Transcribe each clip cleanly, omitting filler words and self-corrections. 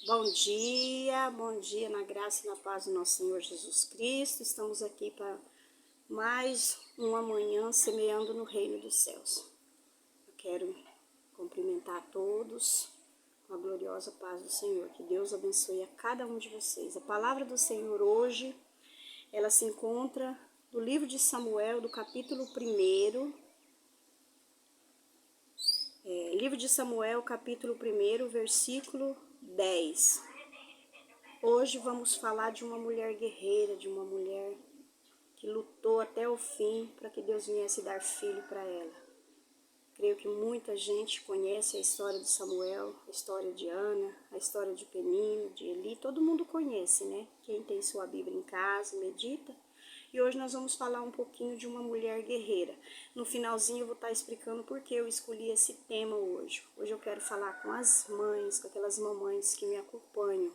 Bom dia na graça e na paz do nosso Senhor Jesus Cristo. Estamos aqui para mais uma manhã semeando no reino dos céus. Eu quero cumprimentar a todos com a gloriosa paz do Senhor. Que Deus abençoe a cada um de vocês. A palavra do Senhor hoje, ela se encontra no livro de Samuel, do capítulo 1. Livro de Samuel, capítulo 1, versículo 10. Hoje vamos falar de uma mulher guerreira, de uma mulher que lutou até o fim para que Deus viesse dar filho para ela. Creio que muita gente conhece a história de Samuel, a história de Ana, a história de Penina, de Eli, todo mundo conhece, né? Quem tem sua Bíblia em casa, medita. E hoje nós vamos falar um pouquinho de uma mulher guerreira. No finalzinho eu vou estar explicando por que eu escolhi esse tema hoje. Hoje eu quero falar com as mães, com aquelas mamães que me acompanham,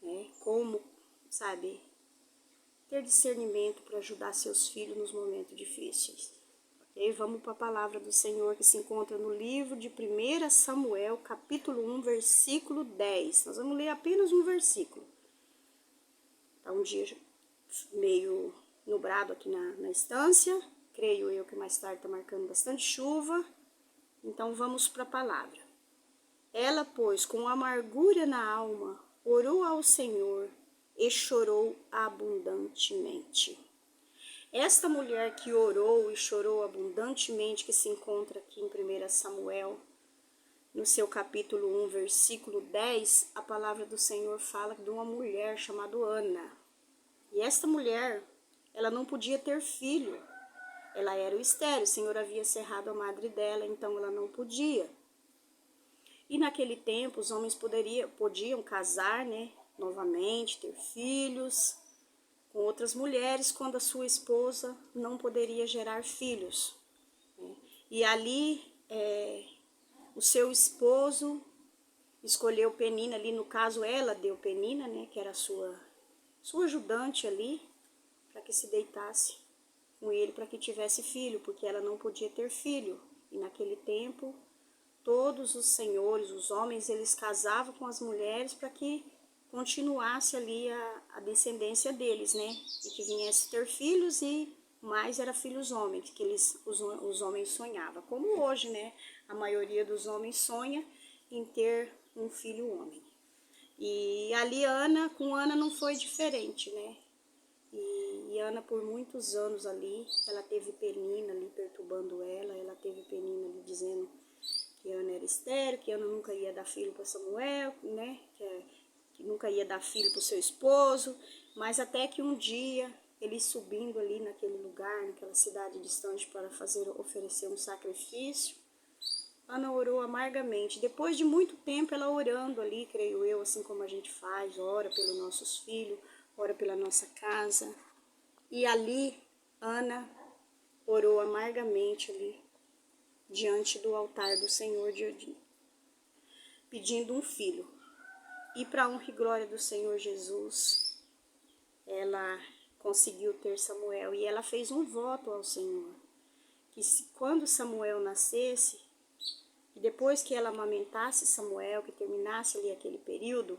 né? Como, sabe, ter discernimento para ajudar seus filhos nos momentos difíceis. Ok? Vamos para a palavra do Senhor que se encontra no livro de 1 Samuel, capítulo 1, versículo 10. Nós vamos ler apenas um versículo. Está um dia meio nublado aqui na estância, creio eu que mais tarde está marcando bastante chuva, então vamos para a palavra. Ela, pois, com amargura na alma, orou ao Senhor e chorou abundantemente. Esta mulher que orou e chorou abundantemente, que se encontra aqui em 1 Samuel, no seu capítulo 1, versículo 10, a palavra do Senhor fala de uma mulher chamada Ana. E esta mulher, ela não podia ter filho. Ela era estéril, o Senhor havia cerrado a madre dela, então ela não podia. E naquele tempo os homens podiam casar, né, novamente, ter filhos com outras mulheres, quando a sua esposa não poderia gerar filhos. Né? E ali o seu esposo escolheu Penina, ali no caso ela deu Penina, né, que era a sua ajudante ali, para que se deitasse com ele, para que tivesse filho, porque ela não podia ter filho. E naquele tempo, todos os senhores, os homens, eles casavam com as mulheres para que continuasse ali a descendência deles, né? E que viesse ter filhos, e mais era filhos homens, que os homens sonhavam. Como hoje, né? A maioria dos homens sonha em ter um filho homem. E ali com Ana não foi diferente, né? E Ana, por muitos anos ali, ela teve Penina ali perturbando ela teve Penina ali dizendo que Ana era estéril, que Ana nunca ia dar filho para Samuel, né? Que nunca ia dar filho para o seu esposo, mas até que um dia, ele subindo ali naquele lugar, naquela cidade distante para oferecer um sacrifício, Ana orou amargamente. Depois de muito tempo ela orando ali, creio eu, assim como a gente faz, ora pelos nossos filhos, ora pela nossa casa. E ali Ana orou amargamente ali, diante do altar do Senhor, pedindo um filho. E para a honra e glória do Senhor Jesus, ela conseguiu ter Samuel. E ela fez um voto ao Senhor, que quando Samuel nascesse, e depois que ela amamentasse Samuel, que terminasse ali aquele período,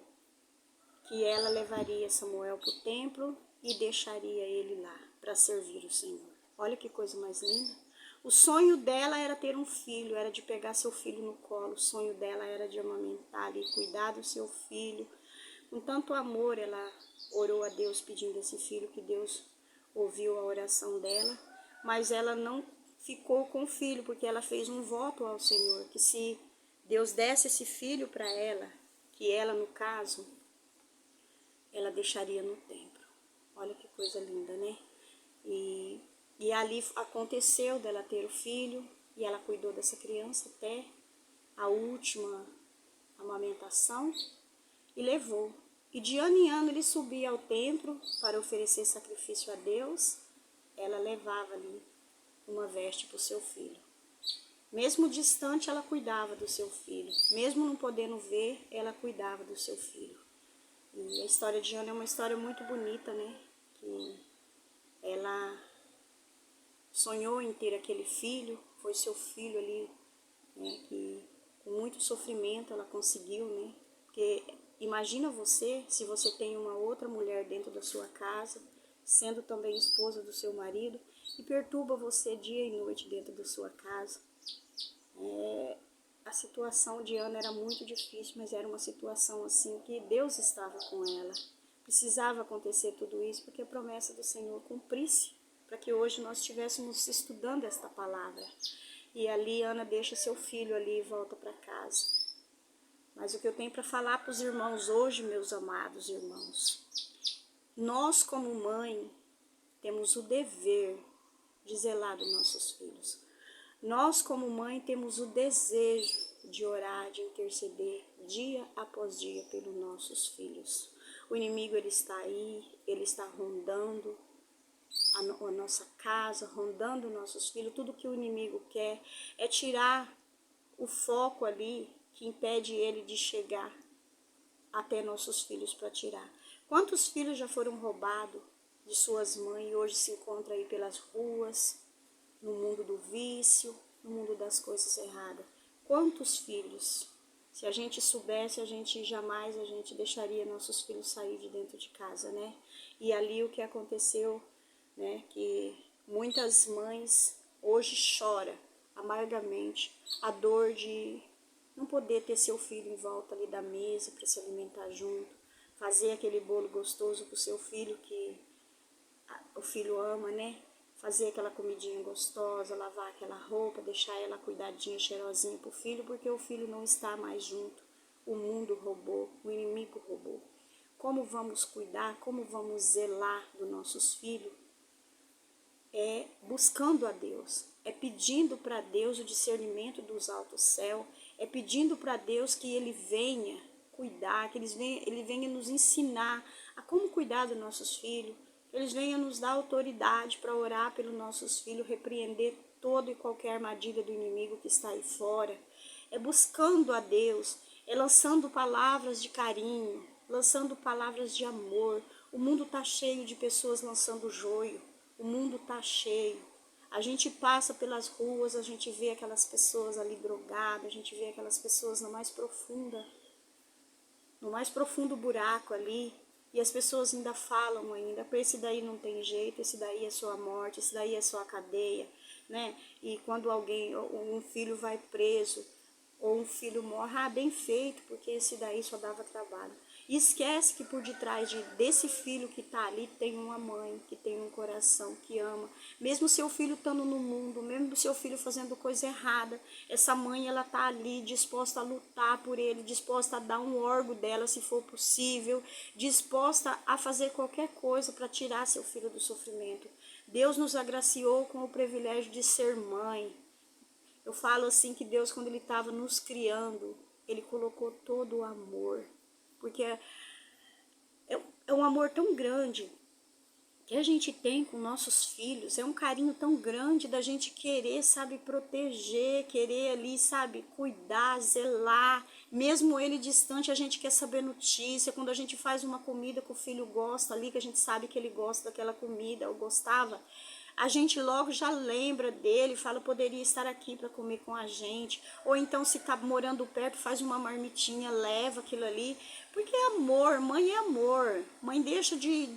que ela levaria Samuel para o templo e deixaria ele lá para servir o Senhor. Olha que coisa mais linda. O sonho dela era ter um filho, era de pegar seu filho no colo. O sonho dela era de amamentar e cuidar do seu filho. Com tanto amor, ela orou a Deus pedindo esse filho, que Deus ouviu a oração dela. Mas ela não ficou com o filho, porque ela fez um voto ao Senhor, que se Deus desse esse filho para ela, que ela, no caso, ela deixaria no templo. Olha que coisa linda, né? E ali aconteceu dela ter o filho, e ela cuidou dessa criança até a última amamentação e levou. E de ano em ano ele subia ao templo para oferecer sacrifício a Deus. Ela levava ali uma veste para o seu filho. Mesmo distante, ela cuidava do seu filho. Mesmo não podendo ver, ela cuidava do seu filho. E a história de Ana é uma história muito bonita, né? Que ela sonhou em ter aquele filho, foi seu filho ali, né? Que com muito sofrimento ela conseguiu, né? Porque imagina você, se você tem uma outra mulher dentro da sua casa, sendo também esposa do seu marido, e perturba você dia e noite dentro da sua casa. A situação de Ana era muito difícil, mas era uma situação assim que Deus estava com ela. Precisava acontecer tudo isso porque a promessa do Senhor cumprisse, para que hoje nós estivéssemos estudando esta palavra. E ali Ana deixa seu filho ali e volta para casa. Mas o que eu tenho para falar para os irmãos hoje, meus amados irmãos, nós como mãe temos o dever de zelar dos nossos filhos. Nós como mãe temos o desejo de orar, de interceder dia após dia pelos nossos filhos. O inimigo ele está aí, ele está rondando a nossa casa, rondando nossos filhos. Tudo que o inimigo quer é tirar o foco ali que impede ele de chegar até nossos filhos para tirar. Quantos filhos já foram roubados de suas mães e hoje se encontram aí pelas ruas, no mundo do vício, no mundo das coisas erradas? Quantos filhos? Se a gente soubesse, a gente deixaria nossos filhos sair de dentro de casa, né? E ali o que aconteceu, né? Que muitas mães hoje choram amargamente a dor de não poder ter seu filho em volta ali da mesa para se alimentar junto, fazer aquele bolo gostoso para o seu filho que o filho ama, né? Fazer aquela comidinha gostosa, lavar aquela roupa, deixar ela cuidadinha, cheirosinha pro filho, porque o filho não está mais junto. O mundo roubou, o inimigo roubou. Como vamos cuidar, como vamos zelar dos nossos filhos? É buscando a Deus, é pedindo para Deus o discernimento dos altos céus, é pedindo para Deus que Ele venha cuidar, que Ele venha nos ensinar a como cuidar dos nossos filhos, que Ele venha nos dar autoridade para orar pelos nossos filhos, repreender toda e qualquer armadilha do inimigo que está aí fora. É buscando a Deus, é lançando palavras de carinho, lançando palavras de amor. O mundo está cheio de pessoas lançando joio. O mundo está cheio. A gente passa pelas ruas, a gente vê aquelas pessoas ali drogadas, a gente vê aquelas pessoas no mais profundo buraco ali, e as pessoas ainda falam ainda, esse daí não tem jeito, esse daí é sua morte, esse daí é sua cadeia, né? E quando um filho vai preso, ou um filho morre, bem feito, porque esse daí só dava trabalho. E esquece que por detrás desse filho que está ali tem uma mãe, que tem um coração, que ama. Mesmo seu filho estando no mundo, mesmo seu filho fazendo coisa errada, essa mãe ela está ali disposta a lutar por ele, disposta a dar um órgão dela se for possível, disposta a fazer qualquer coisa para tirar seu filho do sofrimento. Deus nos agraciou com o privilégio de ser mãe. Eu falo assim que Deus, quando Ele estava nos criando, Ele colocou todo o amor. Porque é um amor tão grande que a gente tem com nossos filhos. É um carinho tão grande da gente querer, sabe, proteger, querer ali, sabe, cuidar, zelar. Mesmo ele distante, a gente quer saber notícia. Quando a gente faz uma comida que o filho gosta ali, que a gente sabe que ele gosta daquela comida, ou gostava, a gente logo já lembra dele, fala, poderia estar aqui para comer com a gente. Ou então, se está morando perto, faz uma marmitinha, leva aquilo ali. Porque é amor, mãe é amor. Mãe deixa de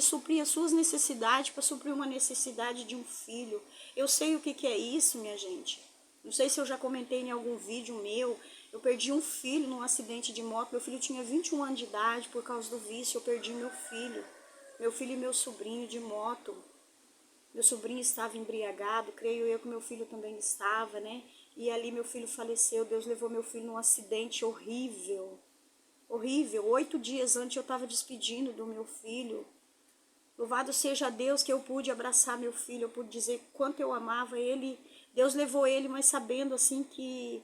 suprir as suas necessidades para suprir uma necessidade de um filho. Eu sei o que é isso, minha gente. Não sei se eu já comentei em algum vídeo meu. Eu perdi um filho num acidente de moto. Meu filho tinha 21 anos de idade, por causa do vício eu perdi meu filho. Meu filho e meu sobrinho de moto. Meu sobrinho estava embriagado, creio eu que meu filho também estava, né? E ali meu filho faleceu, Deus levou meu filho num acidente horrível. Horrível. 8 dias antes eu estava despedindo do meu filho. Louvado seja Deus que eu pude abraçar meu filho, eu pude dizer quanto eu amava ele. Deus levou ele, mas sabendo assim que...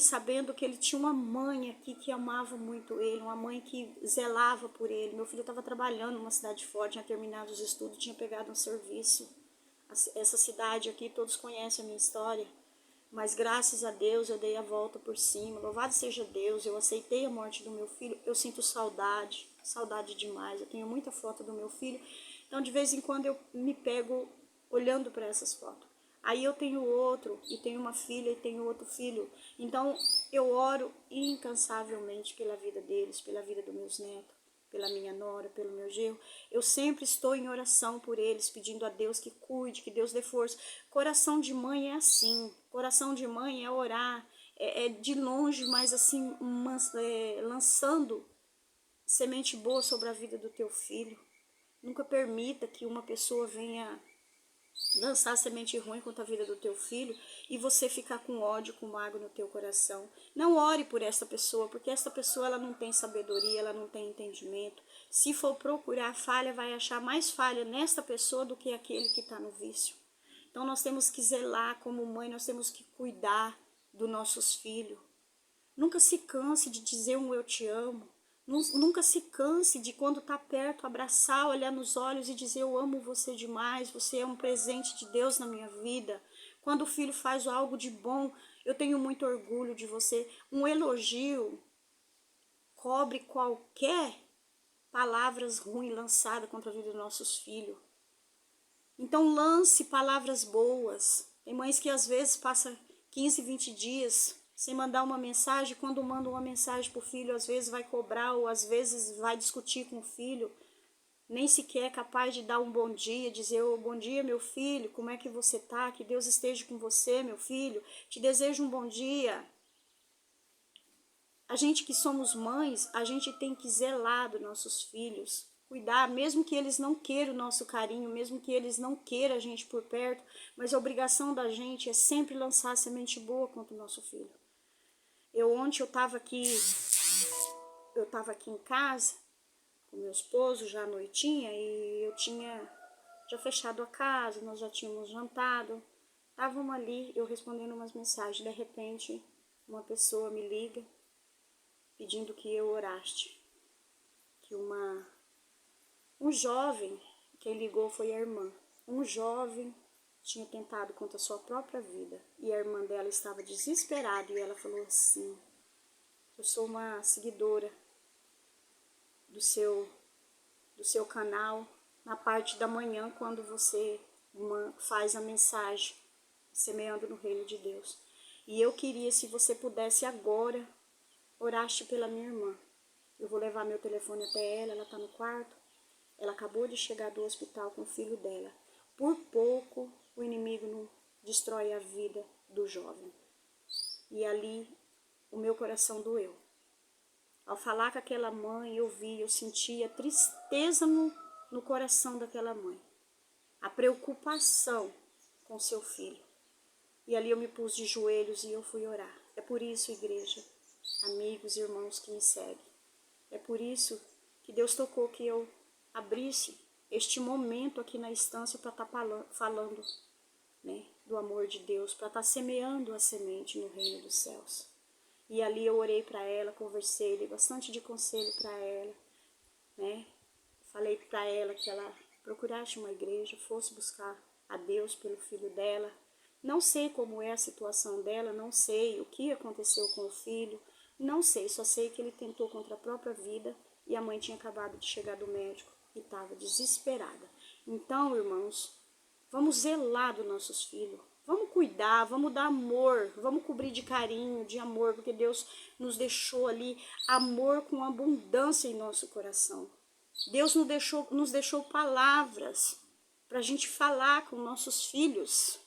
sabendo que ele tinha uma mãe aqui que amava muito ele, uma mãe que zelava por ele. Meu filho estava trabalhando numa cidade forte, tinha terminado os estudos, tinha pegado um serviço. Essa cidade aqui, todos conhecem a minha história, mas graças a Deus eu dei a volta por cima. Louvado seja Deus, eu aceitei a morte do meu filho. Eu sinto saudade, saudade demais. Eu tenho muita foto do meu filho, então de vez em quando eu me pego olhando para essas fotos. Aí eu tenho outro, e tenho uma filha, e tenho outro filho. Então eu oro incansavelmente pela vida deles, pela vida dos meus netos, pela minha nora, pelo meu genro. Eu sempre estou em oração por eles, pedindo a Deus que cuide, que Deus dê força. Coração de mãe é assim, coração de mãe é orar, é de longe, mas assim, lançando semente boa sobre a vida do teu filho. Nunca permita que uma pessoa venha lançar semente ruim contra a vida do teu filho e você ficar com ódio, com mágoa no teu coração. Não ore por essa pessoa, porque essa pessoa ela não tem sabedoria, ela não tem entendimento. Se for procurar falha, vai achar mais falha nesta pessoa do que aquele que está no vício. Então nós temos que zelar como mãe, nós temos que cuidar dos nossos filhos. Nunca se canse de dizer um eu te amo. Nunca se canse de, quando está perto, abraçar, olhar nos olhos e dizer eu amo você demais, você é um presente de Deus na minha vida. Quando o filho faz algo de bom, eu tenho muito orgulho de você. Um elogio cobre qualquer palavras ruins lançadas contra a vida dos nossos filhos. Então lance palavras boas. Tem mães que às vezes passam 15, 20 dias sem mandar uma mensagem. Quando manda uma mensagem para o filho, às vezes vai cobrar ou às vezes vai discutir com o filho. Nem sequer é capaz de dar um bom dia, dizer oh, bom dia meu filho, como é que você tá? Que Deus esteja com você meu filho, te desejo um bom dia. A gente que somos mães, a gente tem que zelar dos nossos filhos, cuidar, mesmo que eles não queiram o nosso carinho, mesmo que eles não queiram a gente por perto, mas a obrigação da gente é sempre lançar semente boa contra o nosso filho. Ontem eu estava aqui em casa com meu esposo já à noitinha e eu tinha já fechado a casa, nós já tínhamos jantado, estávamos ali, eu respondendo umas mensagens, de repente uma pessoa me liga pedindo que eu oraste, que um jovem, quem ligou foi a irmã, um jovem tinha tentado contra a sua própria vida e a irmã dela estava desesperada e ela falou assim, eu sou uma seguidora do seu canal, na parte da manhã, quando você faz a mensagem, semeando no reino de Deus. E eu queria, se você pudesse agora, oraste pela minha irmã. Eu vou levar meu telefone até ela, ela está no quarto. Ela acabou de chegar do hospital com o filho dela. Por pouco, o inimigo não destrói a vida do jovem. E ali, o meu coração doeu. Ao falar com aquela mãe, eu sentia tristeza no coração daquela mãe. A preocupação com seu filho. E ali eu me pus de joelhos e eu fui orar. É por isso, igreja, amigos e irmãos que me seguem. É por isso que Deus tocou que eu abrisse este momento aqui na instância para estar falando, né, do amor de Deus, para estar semeando a semente no reino dos céus. E ali eu orei para ela, conversei, dei bastante de conselho para ela, né? Falei para ela que ela procurasse uma igreja, fosse buscar a Deus pelo filho dela. Não sei como é a situação dela, não sei o que aconteceu com o filho, não sei, só sei que ele tentou contra a própria vida e a mãe tinha acabado de chegar do médico e estava desesperada. Então, irmãos, vamos zelar dos nossos filhos. Vamos cuidar, vamos dar amor, vamos cobrir de carinho, de amor, porque Deus nos deixou ali amor com abundância em nosso coração. Deus nos deixou palavras para a gente falar com nossos filhos.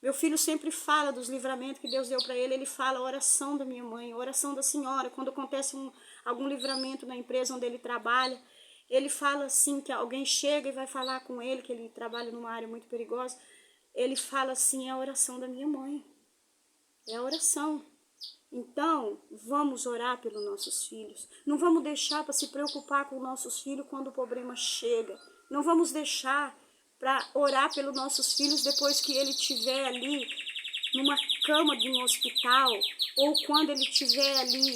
Meu filho sempre fala dos livramentos que Deus deu para ele, ele fala a oração da minha mãe, a oração da senhora. Quando acontece algum livramento na empresa onde ele trabalha, ele fala assim, que alguém chega e vai falar com ele, que ele trabalha numa área muito perigosa, ele fala assim, é a oração da minha mãe, é a oração. Então, vamos orar pelos nossos filhos. Não vamos deixar para se preocupar com nossos filhos quando o problema chega. Não vamos deixar para orar pelos nossos filhos depois que ele estiver ali numa cama de um hospital ou quando ele estiver ali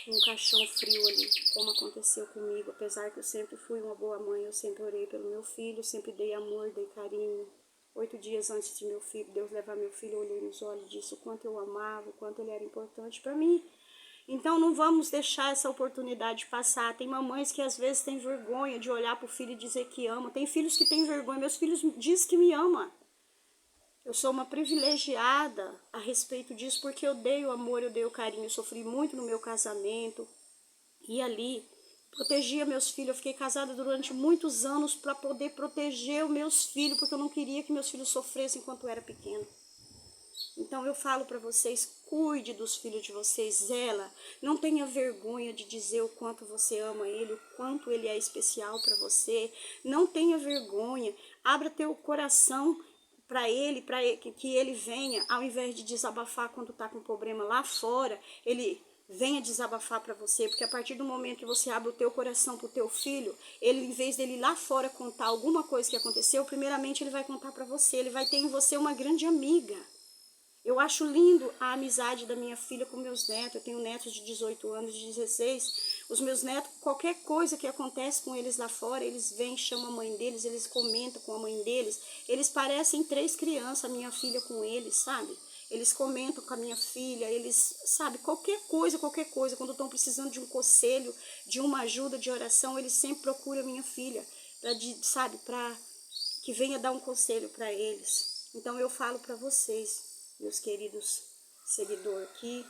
num caixão frio ali, como aconteceu comigo. Apesar que eu sempre fui uma boa mãe, eu sempre orei pelo meu filho, sempre dei amor, dei carinho. 8 dias antes de Deus levar meu filho, eu olhei nos olhos e disse o quanto eu amava, o quanto ele era importante para mim. Então não vamos deixar essa oportunidade passar. Tem mamães que às vezes têm vergonha de olhar para o filho e dizer que ama. Tem filhos que têm vergonha. Meus filhos dizem que me ama. Eu sou uma privilegiada a respeito disso, porque eu dei o amor, eu dei o carinho. Eu sofri muito no meu casamento. E ali, protegia meus filhos. Eu fiquei casada durante muitos anos para poder proteger os meus filhos, porque eu não queria que meus filhos sofressem enquanto eu era pequena. Então eu falo para vocês, cuide dos filhos de vocês, zela. Não tenha vergonha de dizer o quanto você ama ele, o quanto ele é especial para você. Não tenha vergonha. Abra teu coração para ele, que ele venha, ao invés de desabafar quando está com problema lá fora, ele venha desabafar para você, porque a partir do momento que você abre o teu coração para o teu filho, ele, em vez dele lá fora contar alguma coisa que aconteceu, primeiramente ele vai contar para você, ele vai ter em você uma grande amiga. Eu acho lindo a amizade da minha filha com meus netos. Eu tenho netos de 18 anos, de 16. Os meus netos, qualquer coisa que acontece com eles lá fora, eles vêm, chamam a mãe deles, eles comentam com a mãe deles. Eles parecem 3 crianças, a minha filha com eles, sabe? Eles comentam com a minha filha, eles, sabe, qualquer coisa, quando estão precisando de um conselho, de uma ajuda, de oração, eles sempre procuram a minha filha, para que venha dar um conselho para eles. Então eu falo para vocês, meus queridos seguidores, que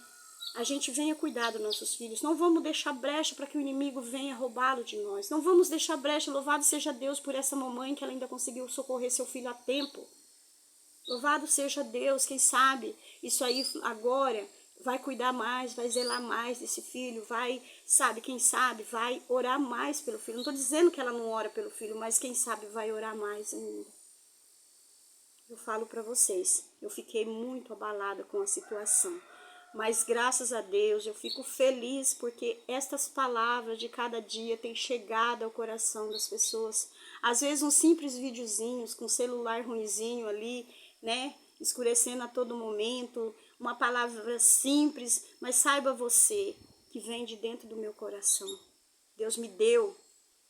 a gente venha cuidar dos nossos filhos. Não vamos deixar brecha para que o inimigo venha roubá-lo de nós. Não vamos deixar brecha. Louvado seja Deus por essa mamãe que ela ainda conseguiu socorrer seu filho a tempo. Louvado seja Deus, quem sabe isso aí agora vai cuidar mais, vai zelar mais desse filho, vai, sabe, quem sabe vai orar mais pelo filho. Não estou dizendo que ela não ora pelo filho, mas quem sabe vai orar mais ainda. Eu falo para vocês, eu fiquei muito abalada com a situação, mas graças a Deus eu fico feliz porque estas palavras de cada dia têm chegado ao coração das pessoas. Às vezes uns simples videozinhos com celular ruinzinho ali, né, escurecendo a todo momento, uma palavra simples, mas saiba você que vem de dentro do meu coração. Deus me deu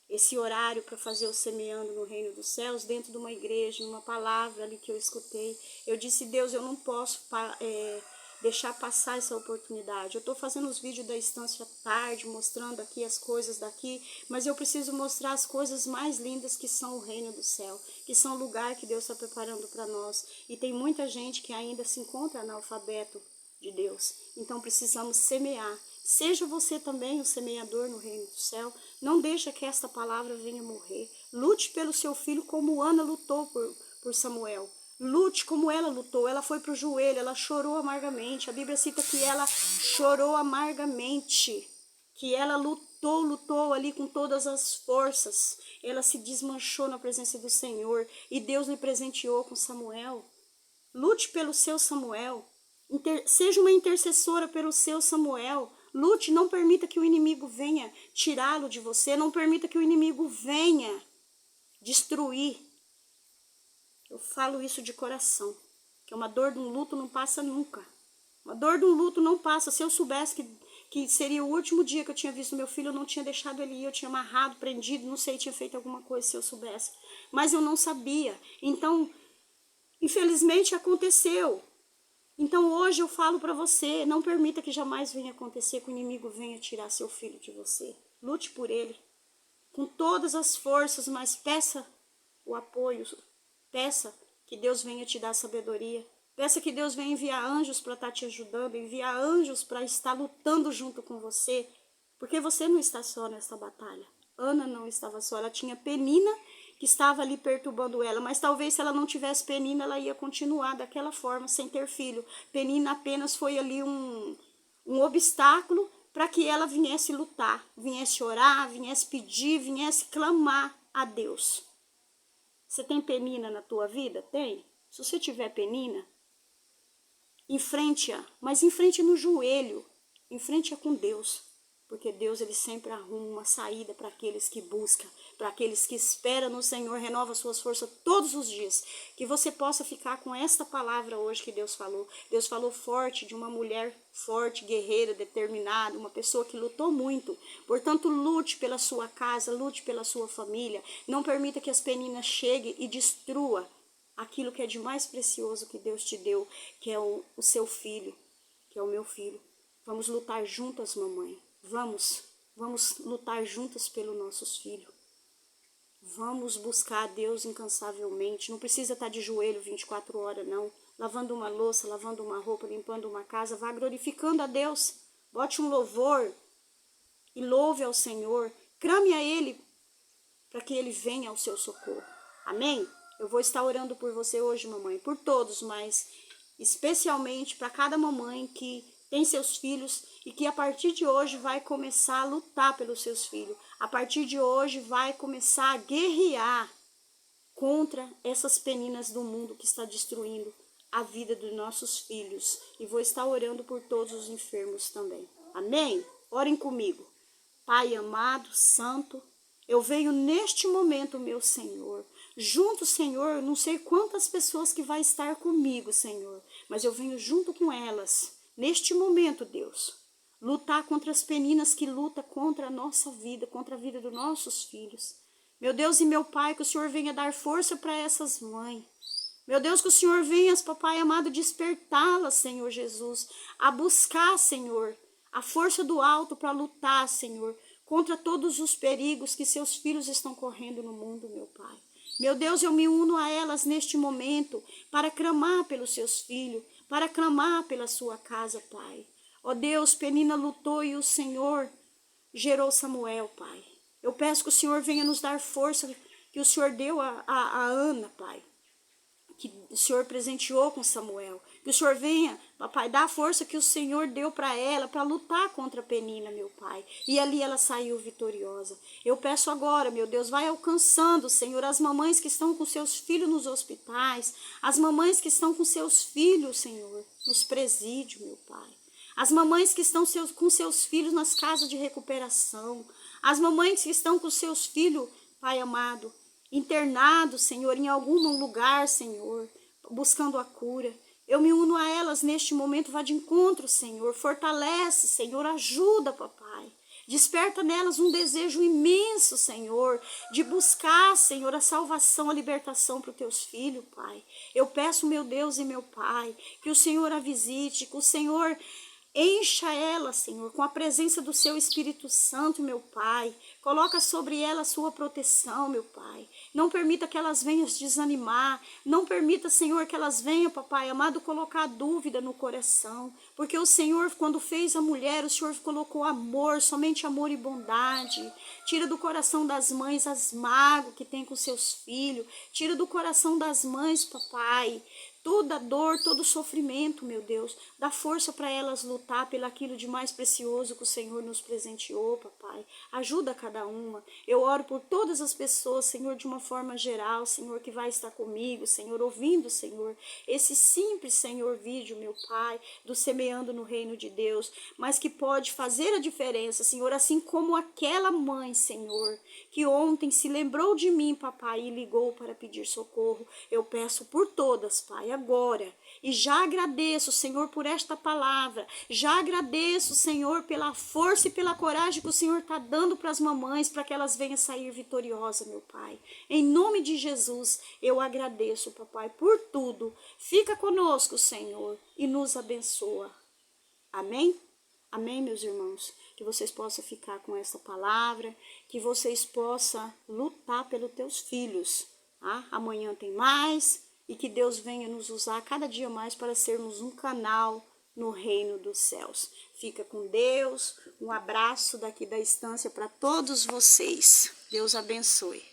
esse horário para fazer o semeando no reino dos céus dentro de uma igreja, numa palavra ali que eu escutei. Eu disse, Deus, eu não posso deixar passar essa oportunidade. Eu estou fazendo os vídeos da Estância tarde, mostrando aqui as coisas daqui, mas eu preciso mostrar as coisas mais lindas que são o reino do céu, que são o lugar que Deus está preparando para nós. E tem muita gente que ainda se encontra analfabeto de Deus. Então precisamos semear. Seja você também o semeador no reino do céu. Não deixa que esta palavra venha morrer. Lute pelo seu filho como Ana lutou por Samuel. Lute como ela lutou. Ela foi para o joelho, ela chorou amargamente. A Bíblia cita que ela chorou amargamente. Que ela lutou ali com todas as forças. Ela se desmanchou na presença do Senhor. E Deus lhe presenteou com Samuel. Lute pelo seu Samuel. Seja uma intercessora pelo seu Samuel. Lute, não permita que o inimigo venha tirá-lo de você. Não permita que o inimigo venha destruir. Eu falo isso de coração. Que uma dor de um luto não passa nunca. Uma dor de um luto não passa. Se eu soubesse que seria o último dia que eu tinha visto meu filho, eu não tinha deixado ele ir. Eu tinha amarrado, prendido, não sei, tinha feito alguma coisa se eu soubesse. Mas eu não sabia. Então, infelizmente aconteceu. Então hoje eu falo para você, não permita que jamais venha acontecer que o inimigo venha tirar seu filho de você. Lute por ele, com todas as forças, mas peça o apoio, peça que Deus venha te dar sabedoria, peça que Deus venha enviar anjos para estar te ajudando, enviar anjos para estar lutando junto com você, porque você não está só nessa batalha. Ana não estava só, ela tinha Penina que estava ali perturbando ela, mas talvez se ela não tivesse Penina, ela ia continuar daquela forma, sem ter filho. Penina apenas foi ali um obstáculo para que ela viesse lutar, viesse orar, viesse pedir, viesse clamar a Deus. Você tem Penina na tua vida? Tem? Se você tiver Penina, enfrente-a, mas enfrente no joelho, enfrente-a com Deus. Porque Deus, ele sempre arruma uma saída para aqueles que buscam, para aqueles que esperam no Senhor, renova suas forças todos os dias. Que você possa ficar com esta palavra hoje que Deus falou. Deus falou forte, de uma mulher forte, guerreira, determinada, uma pessoa que lutou muito. Portanto, lute pela sua casa, lute pela sua família. Não permita que as peninas cheguem e destrua aquilo que é de mais precioso que Deus te deu, que é o seu filho, que é o meu filho. Vamos lutar juntas, mamãe. Vamos lutar juntas pelos nossos filhos. Vamos buscar a Deus incansavelmente. Não precisa estar de joelho 24 horas, não. Lavando uma louça, lavando uma roupa, limpando uma casa. Vá glorificando a Deus. Bote um louvor e louve ao Senhor. Clame a Ele para que Ele venha ao seu socorro. Amém? Eu vou estar orando por você hoje, mamãe. Por todos, mas especialmente para cada mamãe que tem seus filhos e que a partir de hoje vai começar a lutar pelos seus filhos. A partir de hoje vai começar a guerrear contra essas peninas do mundo que está destruindo a vida dos nossos filhos. E vou estar orando por todos os enfermos também. Amém? Orem comigo. Pai amado, santo, eu venho neste momento, meu Senhor. Junto, Senhor, não sei quantas pessoas que vai estar comigo, Senhor. Mas eu venho junto com elas. Neste momento, Deus, lutar contra as peninas que lutam contra a nossa vida, contra a vida dos nossos filhos. Meu Deus e meu Pai, que o Senhor venha dar força para essas mães. Meu Deus, que o Senhor venha, papai amado, despertá-las, Senhor Jesus, a buscar, Senhor, a força do alto para lutar, Senhor, contra todos os perigos que seus filhos estão correndo no mundo, meu Pai. Meu Deus, eu me uno a elas neste momento para clamar pelos seus filhos, para clamar pela sua casa, Pai. Ó Deus, Penina lutou e o Senhor gerou Samuel, Pai. Eu peço que o Senhor venha nos dar força que o Senhor deu a Ana, Pai. Que o Senhor presenteou com Samuel. Que o Senhor venha, papai, dar a força que o Senhor deu para ela, para lutar contra a Penina, meu Pai. E ali ela saiu vitoriosa. Eu peço agora, meu Deus, vai alcançando, Senhor, as mamães que estão com seus filhos nos hospitais, as mamães que estão com seus filhos, Senhor, nos presídios, meu Pai. As mamães que estão com seus filhos nas casas de recuperação. As mamães que estão com seus filhos, Pai amado, internados, Senhor, em algum lugar, Senhor, buscando a cura. Eu me uno a elas neste momento, vá de encontro, Senhor. Fortalece, Senhor, ajuda, papai. Desperta nelas um desejo imenso, Senhor, de buscar, Senhor, a salvação, a libertação para os teus filhos, Pai. Eu peço, meu Deus e meu Pai, que o Senhor a visite, que o Senhor encha ela, Senhor, com a presença do seu Espírito Santo, meu Pai. Coloca sobre ela a sua proteção, meu Pai. Não permita que elas venham desanimar. Não permita, Senhor, que elas venham, papai amado, colocar dúvida no coração. Porque o Senhor, quando fez a mulher, o Senhor colocou amor, somente amor e bondade. Tira do coração das mães as mágoas que tem com seus filhos. Tira do coração das mães, papai, toda dor, todo sofrimento, meu Deus. Dá força para elas lutar pelo aquilo de mais precioso que o Senhor nos presenteou, papai. Ajuda cada uma. Eu oro por todas as pessoas, Senhor, de uma forma geral, Senhor, que vai estar comigo, Senhor, ouvindo, Senhor, esse simples, Senhor, vídeo, meu Pai, do Semeando no Reino de Deus, mas que pode fazer a diferença, Senhor, assim como aquela mãe, Senhor, que ontem se lembrou de mim, papai, e ligou para pedir socorro. Eu peço por todas, Pai, agora. E já agradeço, Senhor, por esta palavra. Já agradeço, Senhor, pela força e pela coragem que o Senhor está dando para as mamães, para que elas venham sair vitoriosas, meu Pai. Em nome de Jesus, eu agradeço, papai, por tudo. Fica conosco, Senhor, e nos abençoa. Amém? Amém, meus irmãos? Que vocês possam ficar com essa palavra, que vocês possam lutar pelos teus filhos. Tá? Amanhã tem mais. E que Deus venha nos usar cada dia mais para sermos um canal no reino dos céus. Fica com Deus, um abraço daqui da estância para todos vocês. Deus abençoe.